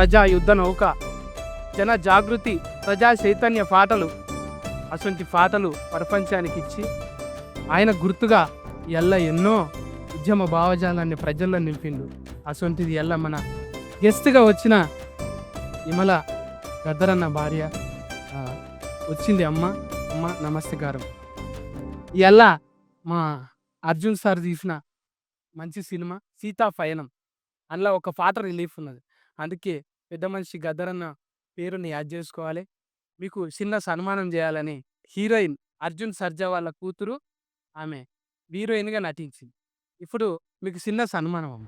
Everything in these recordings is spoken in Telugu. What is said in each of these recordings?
ప్రజా యుద్ధ నౌక, జన జాగృతి, ప్రజా చైతన్య పాటలు, అటువంటి పాటలు ప్రపంచానికి ఇచ్చి ఆయన గుర్తుగా ఎల్ల ఎన్నో ఉద్యమ భావజాలాన్ని ప్రజల్లో నింపిండు. అటువంటిది ఎల్ల మన గెస్ట్గా వచ్చిన విమల గద్దరన్న భార్య వచ్చింది. అమ్మ నమస్కారం. ఇలా మా అర్జున్ సార్ తీసిన మంచి సినిమా సీతా పయనం, అందులో ఒక పాట రిలీఫ్ ఉన్నది. అందుకే పెద్ద మనిషి గద్దరన్న పేరుని యాడ్ చేసుకోవాలి. మీకు చిన్న సన్మానం చేయాలని హీరోయిన్ అర్జున్ సర్జా వాళ్ళ కూతురు, ఆమె హీరోయిన్గా నటించింది. ఇప్పుడు మీకు చిన్న సన్మానం అమ్మ.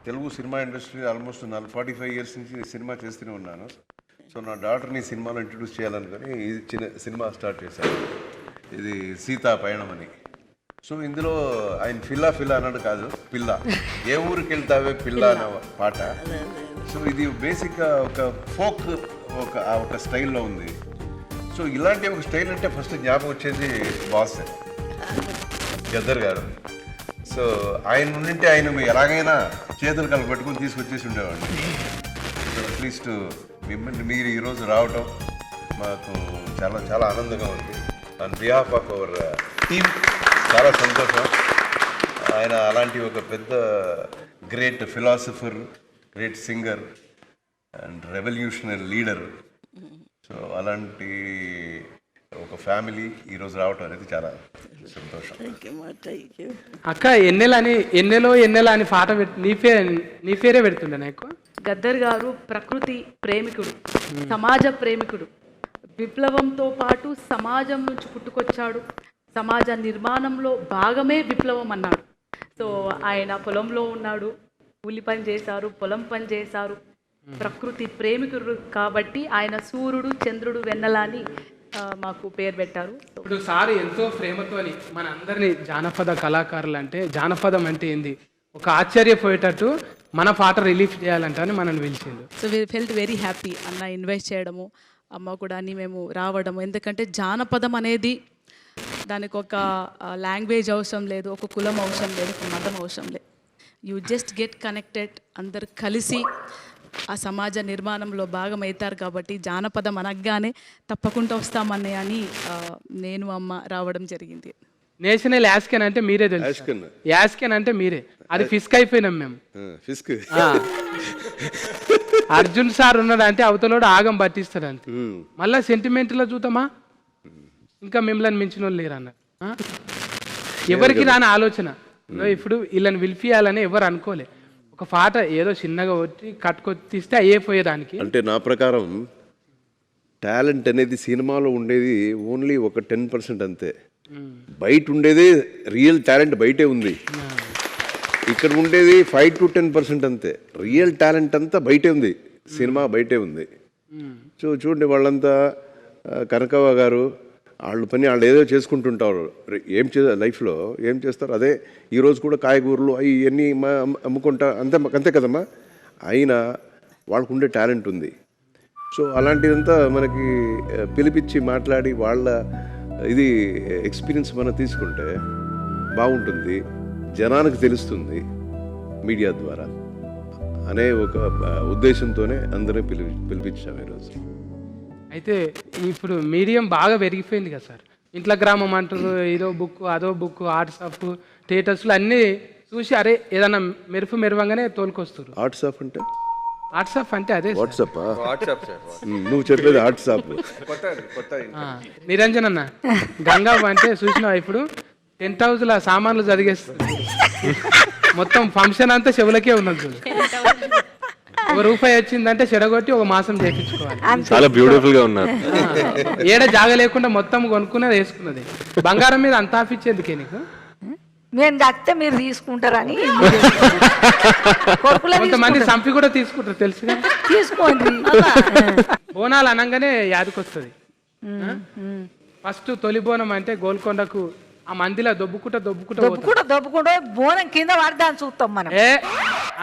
Telugu cinema industry almost 45 years నుంచి సినిమా చేస్తూనే ఉన్నాను. సో నా డాటర్ని సినిమాలో ఇంట్రడ్యూస్ చేయాలనుకొని ఈ చిన్న సినిమా స్టార్ట్ చేశాను. ఇది సీతా పయనం అని. సో ఇందులో ఆయన ఫిల్లా అన్నాడు కాదు, పిల్ల, ఏ ఊరికి వెళ్తావే పిల్ల అన్న పాట. సో ఇది బేసిక్గా ఒక ఫోక్ ఒక స్టైల్లో ఉంది. సో ఇలాంటి ఒక స్టైల్ అంటే ఫస్ట్ జ్ఞాపకం వచ్చేది బాస్ గద్దర్ గారు. సో ఆయన ఉండింటే ఆయన ఎలాగైనా చేతులు కలిపి పెట్టుకుని తీసుకొచ్చేసి ఉండేవాడిని. సో అట్లీస్ట్ మిమ్మల్ని మీరు ఈరోజు రావటం మాకు చాలా చాలా ఆనందంగా ఉంది. On behalf of our team చాలా సంతోషం. ఆయన అలాంటి ఒక పెద్ద great philosopher, great singer and revolutionary leader. So అలాంటి ఒక ఫ్యామిలీ ఈరోజు రావటం అనేది చాలా సంతోషం. అక్క ఎన్నెలో అని పాట నీ పేరే పెడుతుండే నాకు. గద్దర్ గారు ప్రకృతి ప్రేమికుడు, సమాజ ప్రేమికుడు. విప్లవంతో పాటు సమాజం నుంచి పుట్టుకొచ్చాడు. సమాజ నిర్మాణంలో భాగమే విప్లవం అన్నాడు. సో ఆయన పొలంలో ఉన్నాడు, కూలి పని చేశారు, పొలం పని చేశారు. ప్రకృతి ప్రేమికుడు కాబట్టి ఆయన సూర్యుడు, చంద్రుడు, వెన్నెల అని మాకు పేరు పెట్టారు. ఇప్పుడు సార్ ఎంతో ప్రేమతోని మన అందరినీ జానపద కళాకారులు అంటే జానపదం అంటే ఏంది ఒక ఆశ్చర్యపోయేటట్టు మన పాట రిలీఫ్ చేయాలంట అని మనల్ని పిలిచిండు. So we felt very happy అన్న ఇన్వైట్ చేయడము, అమ్మ కూడా అని మేము రావడము. ఎందుకంటే జానపదం అనేది దానికి ఒక లాంగ్వేజ్ అవసరం లేదు, ఒక కులం అవసరం లేదు, ఒక మతం అవసరం లేదు. యూ జస్ట్ గెట్ కనెక్టెడ్, అందరు కలిసి ఆ సమాజ నిర్మాణంలో భాగమవుతారు. కాబట్టి జానపదం అనగానే తప్పకుండా వస్తామని అని నేను అమ్మ రావడం జరిగింది. నేషనల్ యాస్కెన్ అంటే మీరే తెలుసు, యాస్కెన్ అంటే మీరే, అది ఫిస్క్ అయిపోయినాం మేము. అర్జున్ సార్ ఉన్నాడు అంటే అవతలోడు ఆగం పట్టిస్తాడు అంతే. మళ్ళా సెంటిమెంట్లో చూద్దామా, ఇంకా మిమ్మల్ని మించిన వాళ్ళు లేరు అన్నారు. ఎవరికి రాని ఆలోచన. ఇప్పుడు వీళ్ళని విలిపియాలని ఎవరు అనుకోలే. ఒక పాట ఏదో చిన్నగా వచ్చి కట్టుకొచ్చిస్తే అయిపోయేదానికి. అంటే నా ప్రకారం టాలెంట్ అనేది సినిమాలో ఉండేది ఓన్లీ ఒక 10% అంతే. బయట ఉండేదే రియల్ టాలెంట్ బయటే ఉంది. ఇక్కడ ఉండేది 5 to 10% అంతే. రియల్ టాలెంట్ అంతా బయటే ఉంది, సినిమా బయటే ఉంది. సో చూడండి, వాళ్ళంతా కనకవ్వ గారు వాళ్ళు పని వాళ్ళు ఏదో చేసుకుంటుంటారు. లైఫ్లో ఏం చేస్తారు అదే. ఈరోజు కూడా కాయగూరలు అవి ఇవన్నీ అమ్ముకుంటా అంతే కదమ్మా. అయినా వాళ్ళకు ఉండే టాలెంట్ ఉంది. సో అలాంటిదంతా మనకి పిలిపించి మాట్లాడి వాళ్ళ ఇది ఎక్స్పీరియన్స్ మనం తీసుకుంటే బాగుంటుంది, జనానికి తెలుస్తుంది మీడియా ద్వారా అనే ఒక ఉద్దేశంతోనే అందరినీ పిలిపించాము ఈరోజు. అయితే ఇప్పుడు మీడియం బాగా పెరిగిపోయింది కదా సార్. ఇంట్లో గ్రామం అంటారు, ఇదో బుక్ అదో బుక్, వాట్సాప్ స్టేటస్లు అన్నీ చూసి అరే ఏదన్నా మెరువంగానే తోలుకొస్తారు. వాట్సాప్ అంటే అదే వాట్సాప్. నువ్వు చెప్పేది వాట్సాప్. నిరంజన్ అన్న గంగా అంటే చూసినావా, ఇప్పుడు 10,000 సామాన్లు జరిగేస్తుంది. మొత్తం ఫంక్షన్ అంతా చెవులకే ఉన్నది చూడు. ₹1 వచ్చిందంటే చెడగొట్టి ఒక మాసం చేయించుకోవాలి. చాలా బ్యూటిఫుల్ గా ఉన్నారు. ఏడ జాగ లేకుండా మొత్తం కొనుక్కున్నది వేసుకున్నది. బంగారం మీద అంత ఆఫిచ్చేందుకే నీకు? మేము దక్కితే మీరు తీసుకుంటారని. కొంతమంది సంపి కూడా తీసుకుంటారు తెలుసుగా. తీసుకోండి. బోనాలు అనగానే యాదకొస్తుంది ఫస్ట్ తొలి బోనం అంటే గోల్కొండకు ఆ మందిలో దొబ్బుకుంటా దొబ్బుకుంటూ బోనం కింద పడి దాన్ని చూస్తాం మనం.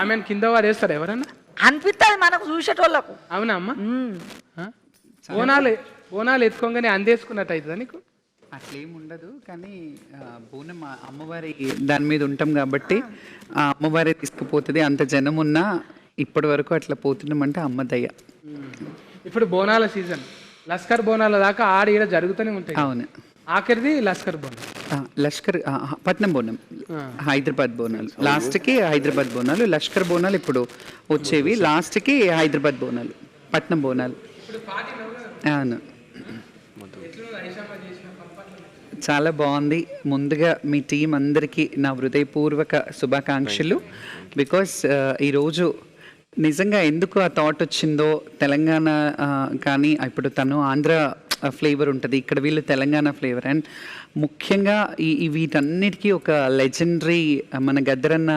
ఆమెను కింద వాడేస్తారు ఎవరన్నా అనిపిస్తుంది మనకు చూసేటోళ్ళకు. అవునా అమ్మ? బోనాలు ఎత్తుకోగానే అందేసుకున్నట్టు అవుతుందా నీకు? అట్లేం ఉండదు, కానీ బోనం అమ్మవారి దాని మీద ఉంటాం కాబట్టి ఆ అమ్మవారే తీసుకుపోతుంది. అంత జనం ఉన్నా ఇప్పటి వరకు అట్లా పోతున్నామంటే అమ్మ దయ. ఇప్పుడు బోనాల సీజన్, లస్కర్ బోనాల దాకా ఆడ జరుగుతూనే ఉంటాయి. అవును, ఆఖరిది లస్కర్ బోనం. లష్కర్ పట్నం బోనం, హైదరాబాద్ బోనాలు లాస్ట్కి, హైదరాబాద్ బోనాలు, లష్కర్ బోనాలు ఇప్పుడు వచ్చేవి, లాస్ట్కి హైదరాబాద్ బోనాలు, పట్నం బోనాలు. అవును, చాలా బాగుంది. ముందుగా మీ టీం అందరికీ నా హృదయపూర్వక శుభాకాంక్షలు. బికాస్ ఈరోజు నిజంగా ఎందుకు ఆ థాట్ వచ్చిందో, తెలంగాణ కానీ ఇప్పుడు తను ఆంధ్ర ఫ్లేవర్ ఉంటుంది, ఇక్కడ వీళ్ళు తెలంగాణ ఫ్లేవర్, అండ్ ముఖ్యంగా ఈ వీటన్నిటికీ ఒక లెజెండరీ మన గద్దరన్న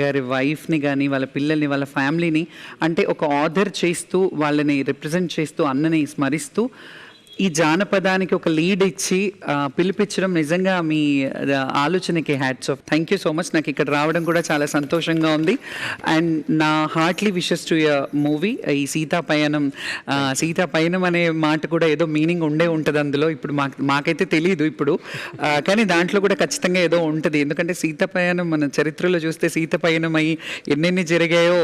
గారి వైఫ్ని కానీ వాళ్ళ పిల్లల్ని వాళ్ళ ఫ్యామిలీని అంటే ఒక ఆథర్ చేస్తూ వాళ్ళని రిప్రజెంట్ చేస్తూ అన్నని స్మరిస్తూ ఈ జానపదానికి ఒక లీడ్ ఇచ్చి పిలిపించడం నిజంగా మీ ఆలోచనకి hats off. Thank you so much. నాకు ఇక్కడ రావడం కూడా చాలా సంతోషంగా ఉంది. అండ్ నా heartly wishes to your movie. ఈ సీతా పయనం అనే మాట కూడా ఏదో మీనింగ్ ఉండే ఉంటుంది అందులో. ఇప్పుడు మాకైతే తెలియదు ఇప్పుడు, కానీ దాంట్లో కూడా ఖచ్చితంగా ఏదో ఉంటుంది. ఎందుకంటే సీతా పయనం మన చరిత్రలో చూస్తే సీత పయనం అయ్యి ఎన్నెన్ని జరిగాయో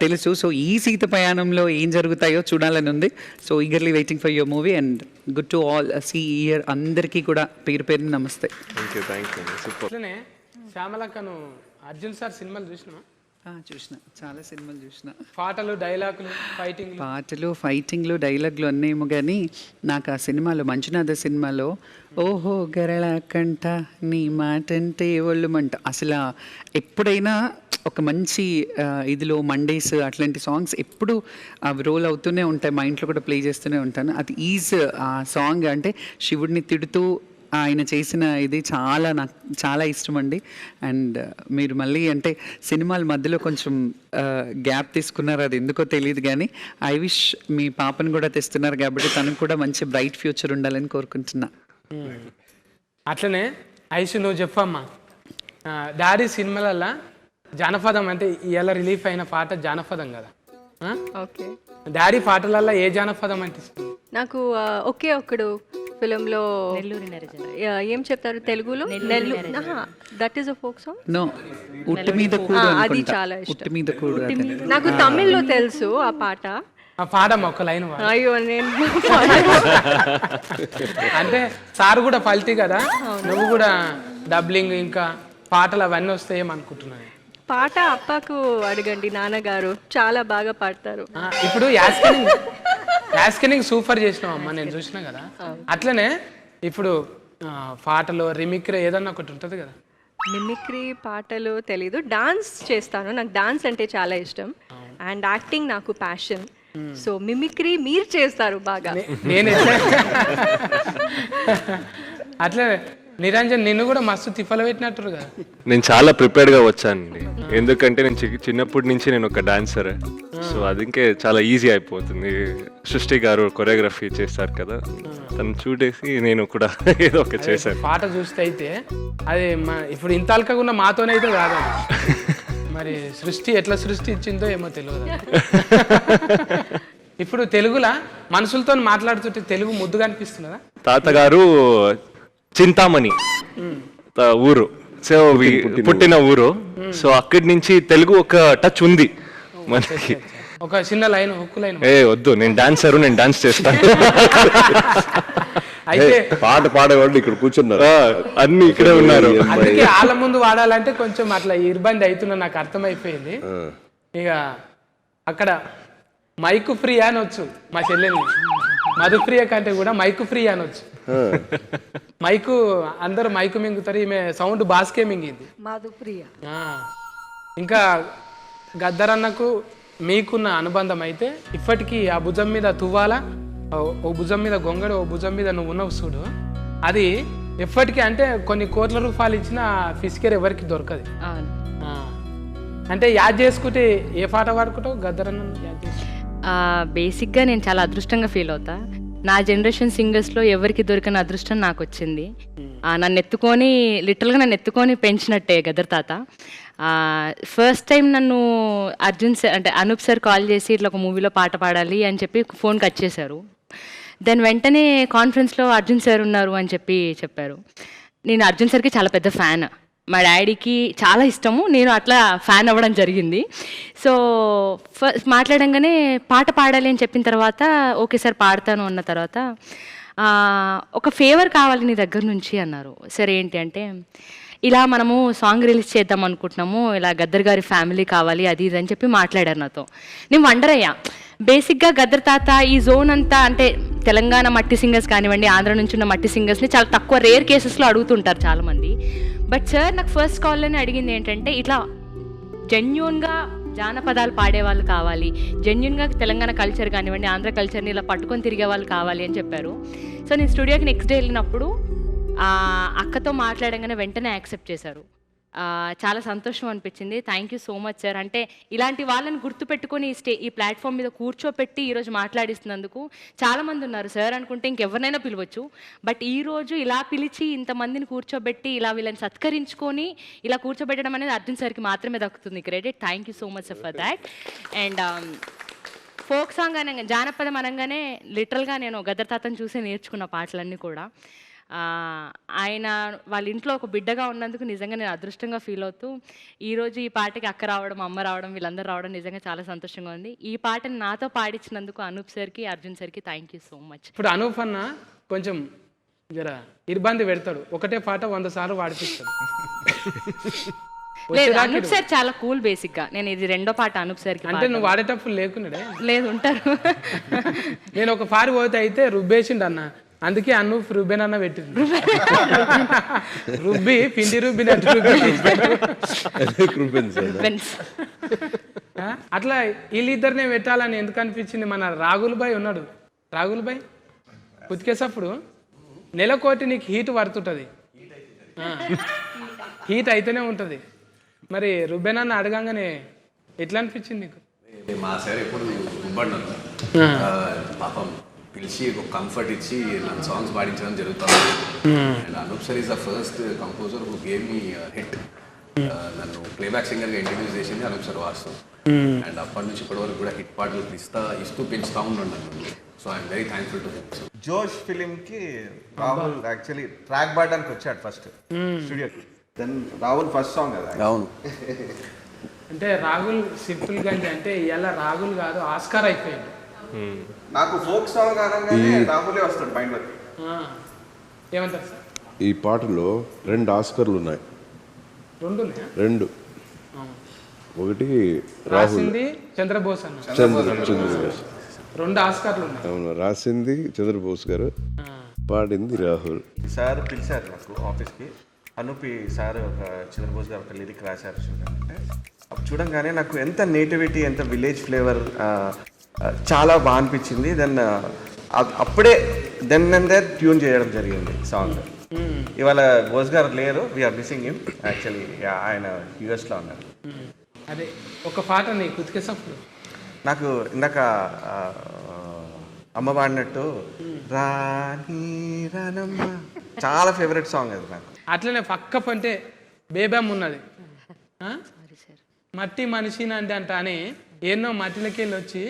తెలుసు. సో ఈ సీత పయనంలో ఏం జరుగుతాయో చూడాలని ఉంది. So eagerly waiting for your movie and good to all see year. అందరికీ కూడా పేరు పేరుని నమస్తే. అట్లనే శ్యామలక్కను అర్జున్ సార్ సినిమాలు చూసినా? చూసిన, చాలా సినిమాలు చూసిన. పాటలు, డైలాగులు, ఫైటింగ్లు, డైలాగులు అన్నేమో, కానీ నాకు ఆ సినిమాలో మంచునాథ సినిమాలో ఓహో గరళ కంట నీ మాటంటే ఒళ్ళు మంట, అసలు ఎప్పుడైనా ఒక మంచి ఇదిలో మండేస్ అట్లాంటి సాంగ్స్ ఎప్పుడు అవి రోల్ అవుతూనే ఉంటాయి, మా ఇంట్లో కూడా ప్లే చేస్తూనే ఉంటాను. అది ఆ సాంగ్ అంటే శివుడిని తిడుతూ ఆయన చేసిన ఇది నాకు చాలా ఇష్టం అండి. అండ్ మీరు మళ్ళీ అంటే సినిమాల మధ్యలో కొంచెం గ్యాప్ తీసుకున్నారు, అది ఎందుకో తెలియదు, కానీ ఐ విష్ మీ పాపను కూడా తెస్తున్నారు కాబట్టి తనకు కూడా మంచి బ్రైట్ ఫ్యూచర్ ఉండాలని కోరుకుంటున్నా. అట్లనే ఐషు నువ్వు చెప్పమ్మా, డాడీ సినిమాలల్లో జానపదం అంటే ఇవాళ రిలీఫ్ అయిన పాట జానపదం కదా, ఓకే. డాడీ పాటలల్లో ఏ జానపదం అంటే ఇష్టం? నాకు ఒకే ఒక్కడు ఫిలింలో ఏం చెప్తారు తెలుగులో, that is a folk song. No, ఉట్టి మీద కూడు, అది చాలా ఇష్టం. ఉట్టి మీద కూడు. నాకు తమిళ్లో తెలుసు ఆ పాట. పాడమ్మ ఒక లైన్. అయ్యో నేను అంటే సార్ కూడా ఫల్టీ కదా, నువ్వు కూడా డబ్లింగ్ ఇంకా పాటలు అవన్నీ వస్తాయేమనుకుంటున్నాను. పాట అప్పకు అడగండి, నాన్నగారు చాలా బాగా పాడతారు. ఇప్పుడు యాస్కెనింగ్ సూపర్ చేసినావు అమ్మ, నేను చూసినా కదా. అట్లనే ఇప్పుడు పాటలు రిమిక్రీ ఏదన్నా ఒకటి ఉంటుంది కదా. మిమిక్రీ పాటలు తెలీదు, డాన్స్ చేస్తాను, నాకు డాన్స్ అంటే చాలా ఇష్టం. అండ్ యాక్టింగ్ నాకు ప్యాషన్. సో మిమిక్రీ మీరు చేస్తారు బాగా. నేను అట్లే నిరంజన్ నిన్ను కూడా మస్తు తిప్పలు పెట్టినట్టు కదా. నేను చాలా ప్రిపేర్డ్గా వచ్చానండి, ఎందుకంటే నేను చిన్నప్పటి నుంచి నేను ఒక డాన్సర్. సో అది ఇంకే చాలా ఈజీ అయిపోతుంది. సృష్టి గారు కొరియోగ్రఫీ చేస్తారు కదా, తను చూడేసి నేను కూడా ఏదో ఒక చేశాను. పాట చూస్తే అయితే అది ఇప్పుడు ఇంత అల్కగా మాతోనే అయితే కాదు, మరి సృష్టి ఎట్లా సృష్టి ఇచ్చిందో ఏమో తెలియదు. ఇప్పుడు తెలుగులా మనుషులతో మాట్లాడుతుంటే తెలుగు ముద్దుగా అనిపిస్తున్నదా? తాతగారు చింతామణి ఊరు, సో పుట్టిన ఊరు. సో అక్కడి నుంచి తెలుగు ఒక టచ్ ఉంది మనకి. ఒక చిన్న లైన్, ఒక్క లైన్. వద్దు, నేను డాన్సర్, నేను డాన్స్ చేస్తాను. అయితే పాట పాడేవాళ్ళు ఇక్కడ కూర్చున్నారు, అన్ని ఇక్కడే ఉన్నారు. అందుకే వాళ్ళ ముందు వాడాలంటే కొంచెం అట్లా ఇబ్బంది అవుతున్నా నాకు అర్థమైపోయింది. ఇక అక్కడ మైకు ఫ్రీ అనొచ్చు, మా చెల్లెల్ని మధుప్రియ కంటే కూడా మైకు ఫ్రీ అనొచ్చు. మైకు అందరూ మైకు మింగుతారు, ఈమె సౌండ్ బాస్కే మింగింది, మధుప్రియ. ఇంకా గద్దరన్నకు మీకున్న అనుబంధం అయితే ఇప్పటికీ ఆ భుజం మీద తువ్వాల, ఓ భుజం మీద గొంగడు, ఓ భుజం మీద నువ్వు ఉన్నావు చూడు, అది ఎప్పటికీ అంటే కొన్ని కోట్ల రూపాయలు ఇచ్చిన ఫిస్కేర్ ఎవరికి దొరకదు. అంటే యాద్ చేసుకుంటే ఏ పాట పాడుకుంటావు గద్దరన్న యాద్ చేసుకుంటే? బేసిక్గా నేను చాలా అదృష్టంగా ఫీల్ అవుతా. నా జనరేషన్ సింగర్స్లో ఎవరికి దొరికిన అదృష్టం నాకు వచ్చింది. నన్ను ఎత్తుకొని పెంచినట్టే గదర్ తాత. ఫస్ట్ టైం నన్ను అర్జున్ సార్ అంటే అనూప్ సార్ కాల్ చేసి ఇట్లా ఒక మూవీలో పాట పాడాలి అని చెప్పి ఫోన్ కట్ చేశారు. దాని వెంటనే కాన్ఫరెన్స్లో అర్జున్ సార్ ఉన్నారు అని చెప్పారు. నేను అర్జున్ సార్కి చాలా పెద్ద ఫ్యాన్, మా డాడీకి చాలా ఇష్టము, నేను అట్లా ఫ్యాన్ అవ్వడం జరిగింది. సో ఫస్ట్ మాట్లాడంగానే పాట పాడాలి అని చెప్పిన తర్వాత ఓకే సార్ పాడతాను అన్న తర్వాత ఒక ఫేవర్ కావాలి నీ దగ్గర నుంచి అన్నారు. సరే ఏంటి అంటే ఇలా మనము సాంగ్ రిలీజ్ చేద్దాం అనుకుంటున్నాము, ఇలా గద్దర్ గారి ఫ్యామిలీ కావాలి అది ఇది అని చెప్పి మాట్లాడారు నాతో. నేను వండర్ అయ్యా. బేసిక్గా గద్దర్ తాత ఈ జోన్ అంతా అంటే తెలంగాణ మట్టి సింగర్స్ కానివ్వండి, ఆంధ్ర నుంచి ఉన్న మట్టి సింగర్స్ని చాలా తక్కువ రేర్ కేసెస్లో అడుగుతుంటారు చాలామంది. బట్ సార్ నాకు ఫస్ట్ కాల్లోనే అడిగింది ఏంటంటే ఇట్లా జెన్యూన్గా జానపదాలు పాడేవాళ్ళు కావాలి, జెన్యూన్గా తెలంగాణ కల్చర్ కానివ్వండి, ఆంధ్ర కల్చర్ని ఇలా పట్టుకొని తిరిగే వాళ్ళు కావాలి అని చెప్పారు. సో నేను స్టూడియోకి నెక్స్ట్ డే వెళ్ళినప్పుడు అక్కతో మాట్లాడంగానే వెంటనే యాక్సెప్ట్ చేశారు. చాలా సంతోషం అనిపించింది. Thank you so much sir. అంటే ఇలాంటి వాళ్ళని గుర్తుపెట్టుకొని ఈ ప్లాట్ఫామ్ మీద కూర్చోపెట్టి ఈరోజు మాట్లాడిస్తున్నందుకు చాలామంది ఉన్నారు సార్ అనుకుంటే ఇంకెవరినైనా పిలవచ్చు, బట్ ఈరోజు ఇలా పిలిచి ఇంతమందిని కూర్చోబెట్టి ఇలా వీళ్ళని సత్కరించుకొని ఇలా కూర్చోబెట్టడం అనేది అర్జున్ సార్కి మాత్రమే దక్కుతుంది credit. Thank you so much for that. And folk song అనగా జానపదం అనగానే లిటరల్గా నేను గద్దర్ తాతను చూసి నేర్చుకున్న పాటలన్నీ కూడా. ఆయన వాళ్ళ ఇంట్లో ఒక బిడ్డగా ఉన్నందుకు నిజంగా నేను అదృష్టంగా ఫీల్ అవుతూ ఈరోజు ఈ పాటకి అక్క రావడం, అమ్మ రావడం, వీళ్ళందరూ రావడం నిజంగా చాలా సంతోషంగా ఉంది. ఈ పాటని నాతో పాడించినందుకు అనూప్ సార్కి, అర్జున్ సార్కి థ్యాంక్ యూ సో మచ్. ఇప్పుడు అనూప్ అన్న కొంచెం జర ఇబ్బంది పెడతాడు, ఒకటే పాట 100 సార్లు పాడిపిస్తాడు. లేదు, అనూప్ సార్ చాలా కూల్. బేసిక్గా నేను ఇది రెండో పాట అనూప్ సార్కి. అంటే నువ్వు వాడేటప్పుడు లేకున్నాడే? లేదు, ఉంటారు. నేను ఒక పారి పోతే అయితే రుబ్బేసిండు అన్న, అందుకే అనూప్ రుబ్బెన్ అన్న పెట్టింది. రుబ్బి పిండి రుబ్బినట్టు అట్లా వీళ్ళిద్దరినే పెట్టాలని ఎందుకు అనిపించింది? మన రాగుల్ భాయ్ ఉన్నాడు, రాగుల్ భాయ్ ఉతికేసప్పుడు నెలకోటి నీకు హీట్ పడుతుంటుంది, హీట్ అయితేనే ఉంటుంది. మరి రుబ్బెన్ అన్న అడగంగానే ఎట్లా అనిపించింది నీకు? మా సార్ ఎప్పుడు రుబ్బన్నారు, పాపం పిలిచి ఒక కంఫర్ట్ ఇచ్చి నన్ను సాంగ్స్ పాడించడం జరుగుతుంది. And Anoop sir is the first composer who gave me hit. నన్ను ప్లేబ్యాక్ సింగర్గా ఇంట్రడ్యూస్ చేసింది అనూప్ సార్ వాస్తవం. అండ్ అప్పటి నుంచి ఇప్పటి వరకు కూడా హిట్ పాటలు ఇస్తూ పెంచుతూ ఉన్నాను. So I'm very thankful to him. జోష్ ఫిలింకి రాహుల్ యాక్చువల్లీ ట్రాక్ పాడడానికి వచ్చాడు ఫస్ట్ స్టూడియోకి. దెన్ రాహుల్ ఫస్ట్ సాంగ్ కదా. అవును. అంటే రాగుల్ సింపుల్ గంజి అంటే ఇలా రాగుల్ కాదు, ఆస్కార్ అయిపోయాడు. నాకు ఫోక్ సాంగ్ అనగానే రాహులే వస్తాడు మైండ్ వరకు. ఏమంటారు సార్? ఈ పాటలో 2 ఆస్కర్లు ఉన్నాయి. 2 ఒకటి రాసింది చంద్రబోస్ అన్న, చంద్రబోస్. 2 ఆస్కార్లు ఉన్నాయి. అవును, రాసింది చంద్రబోస్ గారు, పాడింది రాహుల్. సార్ పిలిచారు నాకు ఆఫీస్కి, అనూపి సార్ ఒక చంద్రబోస్ గారు ఒక లిరిక్ రాశారు చూడంటే, అప్పుడు చూడంగానే నాకు ఎంత నేటివిటీ, ఎంత విలేజ్ ఫ్లేవర్ చాలా బాగా అనిపించింది. దెన్ అప్పుడే దెన్ అండ్ దేర్ ట్యూన్ చేయడం జరిగింది సాంగ్. ఇవాళ బోస్ గారు లేరు, వీఆర్ మిస్సింగ్ హిమ్. యాక్చువల్లీ ఆయన యూఎస్లో ఉన్నారు. అదే ఒక పాట నీకు ఉతికేసప్పుడు నాకు ఇందాక అమ్మ పాడినట్టు రాని రానమ్మ చాలా ఫేవరెట్ సాంగ్ అది నాకు. అట్లనే పక్క పంటే బేబమ్ ఉన్నది, మట్టి మనిషిని అంటే అంట అని ఎన్నో మట్టిలకి వెళ్ళి వచ్చి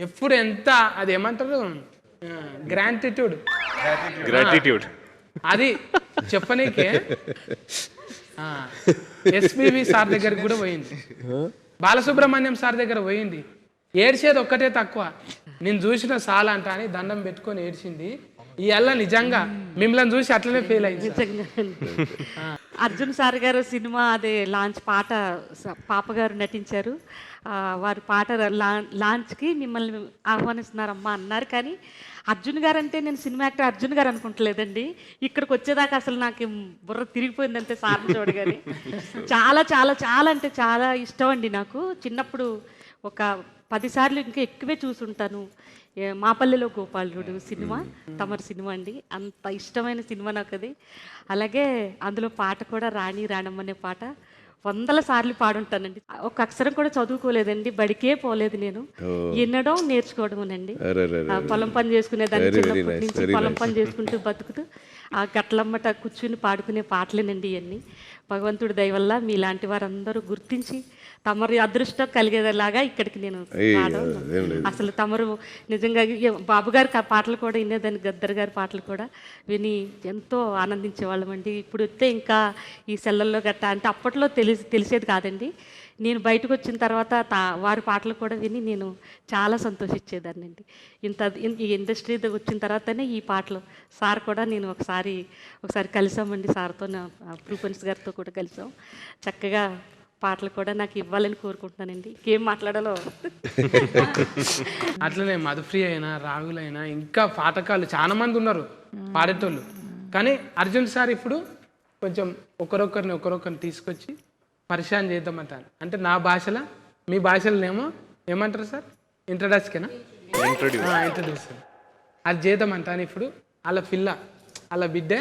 ఎప్పుడు ఎంత అది ఏమంటారు గ్రాటిట్యూడ్ అది చెప్పనీకే ఎస్పీబీ సార్ దగ్గరికి కూడా పోయింది, బాలసుబ్రహ్మణ్యం సార్ దగ్గర పోయింది. ఏడ్చేది ఒక్కటే తక్కువ, నేను చూసిన సాల్ అంట అని దండం పెట్టుకొని ఏడ్చింది. ఇవాళ నిజంగా మిమ్మల్ని చూసి అట్లనే ఫెయిల్ అయింది. అర్జున్ సార్ గారు సినిమా అదే లాంచ్ పాట పాప గారు నటించారు. వారి పాట లాంచ్కి మిమ్మల్ని ఆహ్వానిస్తున్నారమ్మా అన్నారు. కానీ అర్జున్ గారు అంటే నేను సినిమా యాక్టర్ అర్జున్ గారు అనుకుంటలేదండి. ఇక్కడికి వచ్చేదాకా అసలు నాకు బుర్ర తిరిగిపోయిందంటే సార్ చూడగానే చాలా చాలా చాలా అంటే చాలా ఇష్టం అండి నాకు. చిన్నప్పుడు ఒక 10 సార్లు ఇంకా ఎక్కువే చూసుంటాను. మా పల్లెలో గోపాలుడు సినిమా తమరి సినిమా అండి, అంత ఇష్టమైన సినిమా నాకు అది. అలాగే అందులో పాట కూడా రాణి రాణమ్మ అనే పాట వందల సార్లు పాడుంటానండి. ఒక అక్షరం కూడా చదువుకోలేదండి, బడికే పోలేదు నేను. వినడం నేర్చుకోవడమేనండి. పొలం పని చేసుకునేదాన్ని చిన్నప్పటి నుంచి. పొలం పని చేసుకుంటూ బతుకుతూ ఆ గట్లమ్మట కూర్చుని పాడుకునే పాటలేనండి ఇవన్నీ. భగవంతుడి దయ వల్ల మీలాంటి వారందరూ గుర్తించి తమరి అదృష్టం కలిగేలాగా ఇక్కడికి నేను అసలు తమరు నిజంగా బాబు గారి పాటలు కూడా వినేదాన్ని, గద్దర్ గారి పాటలు కూడా విని ఎంతో ఆనందించేవాళ్ళమండి. ఇప్పుడు వస్తే ఇంకా ఈ సెల్లల్లో గట్టా అంటే అప్పట్లో తెలిసేది కాదండి. నేను బయటకు వచ్చిన తర్వాత వారి పాటలు కూడా విని నేను చాలా సంతోషించేదాన్ని అండి. ఈ ఇండస్ట్రీ వచ్చిన తర్వాతనే ఈ పాటలు సార్ కూడా నేను ఒకసారి కలిసామండి. సార్తో ఫ్రీక్వెన్సీ గారితో కూడా కలిసాం. చక్కగా పాటలు కూడా నాకు ఇవ్వాలని కోరుకుంటున్నానండి. ఇంకేం మాట్లాడాలో. అట్లనే మధుప్రియ అయినా రాహుల్ అయినా ఇంకా పాఠకాలు చాలా మంది ఉన్నారు పాడేటోళ్ళు. కానీ అర్జున్ సార్ ఇప్పుడు కొంచెం ఒకరొకరిని తీసుకొచ్చి పరిచయం చేద్దామంటారు. అంటే నా భాషలో మీ భాషలోనేమో ఏమంటారు సార్? ఇంట్రడక్స్కేనా? ఇంట్రడ్యూస్ అది చేద్దామంటాను. ఇప్పుడు అలా బిడ్డే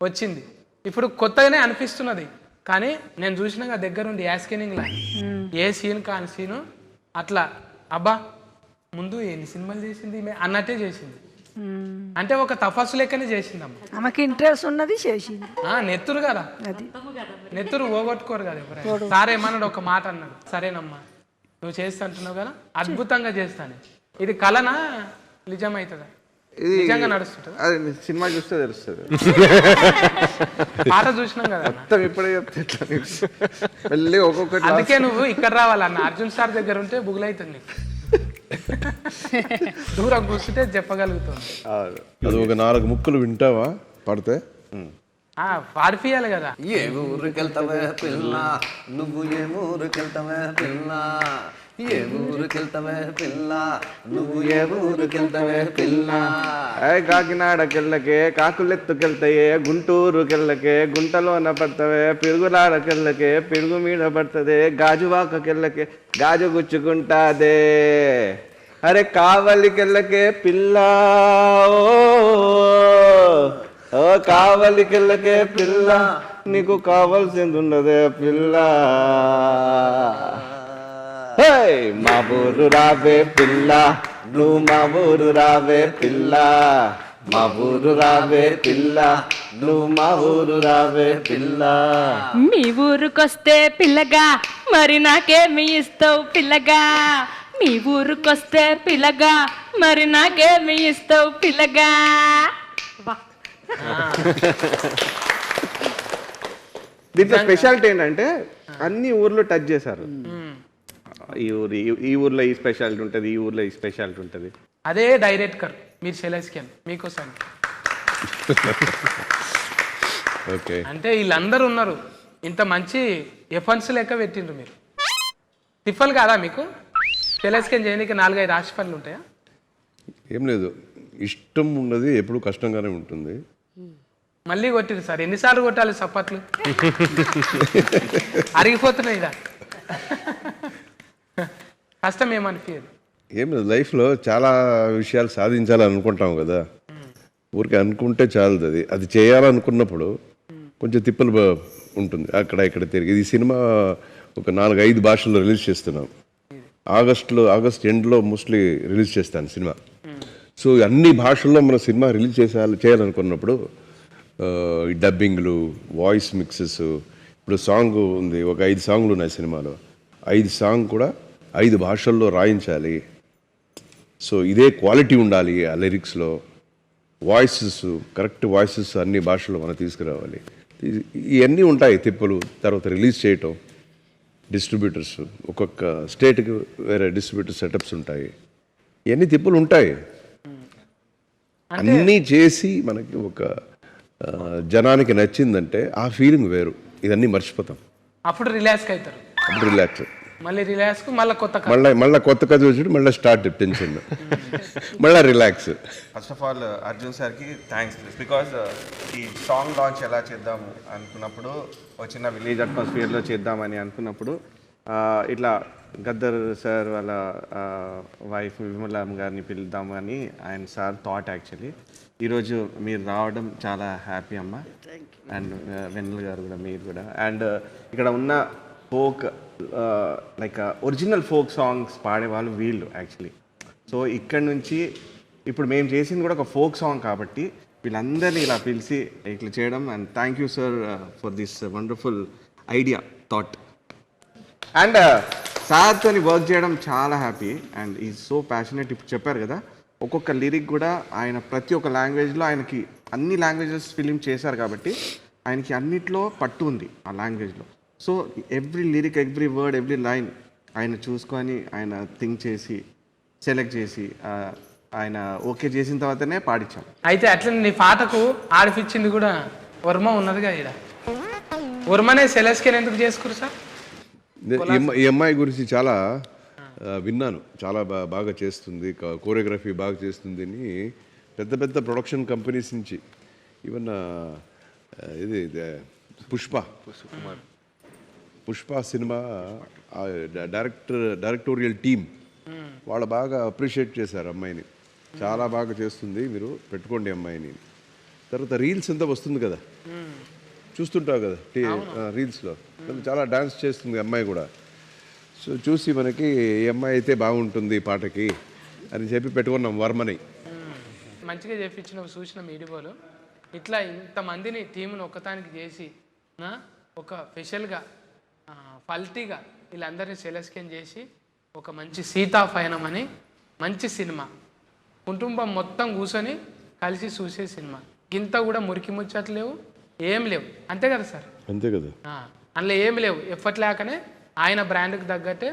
వచ్చింది. ఇప్పుడు కొత్తగానే అనిపిస్తున్నది. కానీ నేను చూసినాక దగ్గరుండి యాస్కెనింగ్లా ఏ సీన్ కాని సీను అట్లా అబ్బా ముందు ఎన్ని సినిమాలు చేసింది అన్నట్టే చేసింది. అంటే ఒక తపస్సు లెక్కనే చేసింది అమ్మ. ఆమెకి ఇంట్రెస్ట్ ఉన్నది చేసింది. నెత్తురు కదా, నెత్తురు పోగొట్టుకోరు కదా ఎవరైనా. సార్ ఏమన్నాడు, ఒక మాట అన్నాడు, సరేనమ్మా నువ్వు చేస్తా అంటున్నావు కదా, అద్భుతంగా చేస్తాను. ఇది కళనా నిజమవుతుందా? నిజంగా నడుస్తుంటది. అది సినిమా చూస్తే తెలుస్తుంది. పాట చూసినాం కదా మొత్తం ఇప్పుడే చెప్తే మళ్ళీ ఒక్కొక్కటి. అందుకే నువ్వు ఇక్కడ రావాలన్న. అర్జున్ సార్ దగ్గర ఉంటే బుగులైతుంది నీకు. దూరం కూర్చుంటే చెప్పగలుగుతుంది. అది ఒక 4 ముక్కలు వింటావా పాడితే? పాడిపియాలి కదా. ఏ ఊరికెళ్తావే పిల్ల నువ్వు, ఏ ఊరికెళ్తావే పిల్ల, ఏ ఊరికెళ్తావే పిల్ల నువ్వు, ఏ ఊరికెళ్తావే పిల్ల. కాకినాడకెళ్ళకే కాకులెత్తుకెళ్తాయే, గుంటూరుకెళ్ళకే గుంటలోన పడతావే, పిరుగులాడకెళ్ళకే పిరుగు మీద పడుతుంది, గాజువాకకెళ్ళకే గాజు గుచ్చుకుంటాదే. అరే కావలికెళ్ళకే పిల్ల, ఓ కావలికెళ్ళకే పిల్ల, నీకు కావాల్సింది ఉండదే పిల్ల. మా ఊరు రావే పిల్ల, నువ్వు మా ఊరు రావే పిల్ల, మా ఊరు రావే పిల్ల, నువ్వు మా ఊరు రావే పిల్ల. మీ ఊరుకొస్తే పిల్లగా మరి నాకేమి ఇస్తావు పిల్లగా, మీ ఊరుకొస్తే పిల్లగా మరి నాకేమి ఇస్తావు పిల్లగా. దీంట్లో స్పెషాలిటీ ఏంటంటే అన్ని ఊర్లో టచ్ చేశారు. ఈ ఊర్లో ఈ స్పెషాలిటీ ఉంటుంది, ఈ ఊర్లో ఈ స్పెషాలిటీ ఉంటుంది. అదే డైరెక్టర్ మీరు సెలెక్షన్ మీకోసం. ఓకే, అంటే వీళ్ళందరూ ఉన్నారు, ఇంత మంచి ఎఫన్స్ లెక్క పెట్టిండ్రు మీరు. తిప్పలు కాదా మీకు? సెలెక్షన్ చేయడానికి 4-5 రాశి పనులు ఉంటాయా? ఏం లేదు, ఇష్టం ఉన్నది ఎప్పుడు కష్టంగానే ఉంటుంది. మళ్ళీ కొట్టిరు సార్, ఎన్నిసార్లు కొట్టాలి చప్పట్లు? అరిగిపోతున్నాయి ఇదా. కష్టం ఏమనిపించదు. ఏం లేదు, లైఫ్లో చాలా విషయాలు సాధించాలని అనుకుంటాం కదా, ఊరికి అనుకుంటే చాలదు. అది చేయాలనుకున్నప్పుడు కొంచెం తిప్పలు ఉంటుంది, అక్కడ ఇక్కడ తిరిగి. ఈ సినిమా ఒక 4-5 భాషల్లో రిలీజ్ చేస్తున్నాం. ఆగస్ట్ ఎండ్లో మోస్ట్లీ రిలీజ్ చేస్తాను సినిమా. సో అన్ని భాషల్లో మన సినిమా రిలీజ్ చేయాలనుకున్నప్పుడు ఈ డబ్బింగ్లు, వాయిస్ మిక్సెస్, ఇప్పుడు సాంగ్ ఉంది, ఒక 5 సాంగ్లు ఉన్నాయి సినిమాలో. 5 సాంగ్ కూడా 5 భాషల్లో రాయించాలి. సో ఇదే క్వాలిటీ ఉండాలి ఆ లిరిక్స్లో. వాయిసెస్, కరెక్ట్ వాయిసెస్ అన్ని భాషల్లో మనం తీసుకురావాలి. ఇవన్నీ ఉంటాయి తిప్పులు. తర్వాత రిలీజ్ చేయటం, డిస్ట్రిబ్యూటర్స్, ఒక్కొక్క స్టేట్కి వేరే డిస్ట్రిబ్యూటర్ సెటప్స్ ఉంటాయి. ఇవన్నీ తిప్పులు ఉంటాయి. అన్నీ చేసి మనకి ఒక జనానికి నచ్చిందంటే ఆ ఫీలింగ్ వేరు. ఇదన్నీ మర్చిపోతాం, అప్పుడు రిలాక్స్ అవుతారు. అప్పుడు రిలాక్స్, మళ్ళీ రిలాక్స్, మళ్ళీ కొత్త కథ చూసి మళ్ళీ స్టార్ట్ టెన్షన్, మళ్ళీ relax. First of all Arjun సార్కి థ్యాంక్స్, బికాజ్ ఈ సాంగ్ లాంచ్ ఎలా చేద్దాము అనుకున్నప్పుడు, ఒక చిన్న విలేజ్ అట్మాస్ఫియర్లో చేద్దామని అనుకున్నప్పుడు ఇట్లా గద్దర్ సార్ వాళ్ళ వైఫ్ విమలమ్మ గారిని పిలుద్దామని ఆయన సార్ థాట్ యాక్చువల్లీ. ఈరోజు మీరు రావడం చాలా హ్యాపీ అమ్మ. అండ్ వెన్నెల గారు కూడా, మీరు కూడా. అండ్ ఇక్కడ ఉన్న folk like original folk songs పాడేవాళ్ళు వీళ్ళు యాక్చువల్లీ. సో ఇక్కడ నుంచి ఇప్పుడు మేము చేసింది కూడా ఒక ఫోక్ సాంగ్ కాబట్టి వీళ్ళందరినీ ఇలా పిలిచి ఇట్లా చేయడం. And thank you sir for this wonderful idea thought. And సార్తో వర్క్ చేయడం చాలా హ్యాపీ. అండ్ ఈ సో ప్యాషనెట్. ఇప్పుడు చెప్పారు కదా, ఒక్కొక్క లిరిక్ కూడా ఆయన ప్రతి ఒక్క లాంగ్వేజ్లో, ఆయనకి అన్ని లాంగ్వేజెస్ ఫిలిం చేశారు కాబట్టి ఆయనకి అన్నిట్లో పట్టు ఉంది ఆ లాంగ్వేజ్లో. So every lyric, every word, every line ఆయన చూసుకొని ఆయన థింక్ చేసి సెలెక్ట్ చేసి ఆయన ఓకే చేసిన తర్వాతనే పాడించాం. అయితే అట్లా నీ పాటకు ఆడిపించింది కూడా వర్మ ఉన్నదిగా ఇక్కడ. వర్మనే సెలెస్కేన్ ఎందుకు చేసుకురు సార్? ఈ అమ్మాయి గురించి చాలా విన్నాను. చాలా బాగా చేస్తుంది, కోరియోగ్రఫీ బాగా చేస్తుంది అని పెద్ద పెద్ద ప్రొడక్షన్ కంపెనీస్ నుంచి, ఈవెన్ ఇది పుష్ప సినిమా డైరెక్టోరియల్ టీమ్ వాళ్ళు బాగా అప్రిషియేట్ చేశారు అమ్మాయిని. చాలా బాగా చేస్తుంది, మీరు పెట్టుకోండి అమ్మాయిని. తర్వాత రీల్స్ అంతా వస్తుంది కదా, చూస్తుంటావు కదా రీల్స్లో, చాలా డాన్స్ చేస్తుంది అమ్మాయి కూడా. సో చూసి మనకి ఈ అమ్మాయి అయితే బాగుంటుంది పాటకి అని చెప్పి పెట్టుకున్నాం వర్మని. మంచిగా చెప్పించిన చూసిన మీడియాలో ఇట్లా ఇంతమందిని టీమును ఒక్కతానికి చేసి ఒక స్పెషల్గా ఫల్టీగా వీళ్ళందరినీ సెలెక్షన్ చేసి ఒక మంచి సీతాపయనం అని మంచి సినిమా, కుటుంబం మొత్తం కూర్చొని కలిసి చూసే సినిమా. ఇంత కూడా మురికి ముచ్చట్లు లేవు, ఏం లేవు. అంతే కదా సార్? అంతే కదా. అందులో ఏం లేవు. ఎప్పట్లాకనే ఆయన బ్రాండ్కి తగ్గట్టే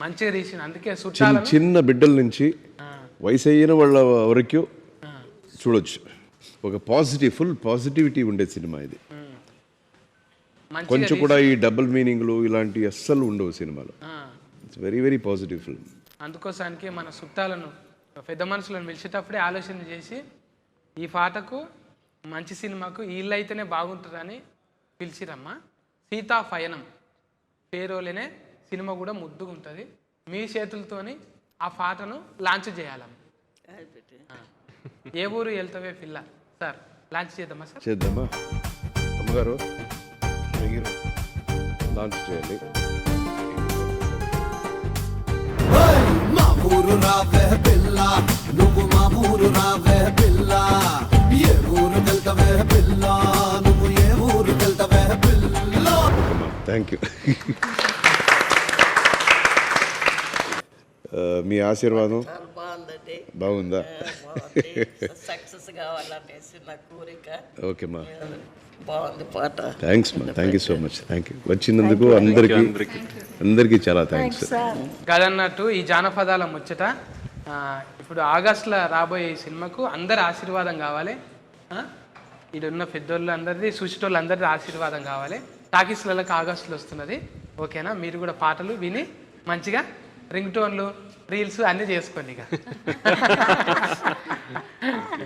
మంచిగా తీసిన. అందుకే చుట్టాలను చిన్న బిడ్డల నుంచి వయసు అయిన వాళ్ళ వరకు చూడొచ్చు. ఒక ఫుల్ పాజిటివిటీ ఉండే సినిమా ఇది. కొంచెం కూడా ఈ డబుల్ మీనింగ్లు ఇలాంటివి అస్సలు ఉండవు సినిమాలో. It's very very positive film. అందుకోసానికి మన చుట్టాలను, పెద్ద మనుషులను పిలిచేటప్పుడే ఆలోచన చేసి ఈ పాటకు మంచి సినిమాకు వీళ్ళు అయితేనే బాగుంటుందని పిలిచిరమ్మా. సీతాపయనం పేరోలేనే సినిమా కూడా ముద్దుగా ఉంటుంది. మీ చేతులతోని ఆ పాటను లాంచ్ చేయాలమ్మ. ఏ ఊరు వెళ్తావే పిల్ల సార్, లాంచ్ చేద్దామా సార్? చేద్దామా అమ్మగారు? లాంచ్ చేయాలి. మా ఊరు రావే పిల్ల, నువ్వు మా ఊరు రావే పిల్ల, ఏ ఊరు వెళ్తావే పిల్ల, నువ్వు ఏ ఊరు వెళ్తావే పిల్ల. Thank you. మీ ఆశీర్వాదం బాగుందా? సక్సెస్ కావాలనేసి నా కోరిక. ఓకే మా, బాగుంది పాట. థ్యాంక్స్ మా, thank you so much. Thank you వచ్చినందుకు అందరికీ చాలా థ్యాంక్స్. కదన్నట్టు ఈ జానపదాల ముచ్చట ఇప్పుడు ఆగస్టులో రాబోయే ఈ సినిమాకు అందరి ఆశీర్వాదం కావాలి. ఇడున్న పెద్దోళ్ళు అందరిది, చూసేటోళ్ళు అందరిది ఆశీర్వాదం కావాలి. టాకీస్లకు ఆగస్టులో వస్తున్నది. ఓకేనా? మీరు కూడా పాటలు విని మంచిగా రింగ్ టోన్లు, రీల్స్ అన్నీ చేసుకోండి ఇక.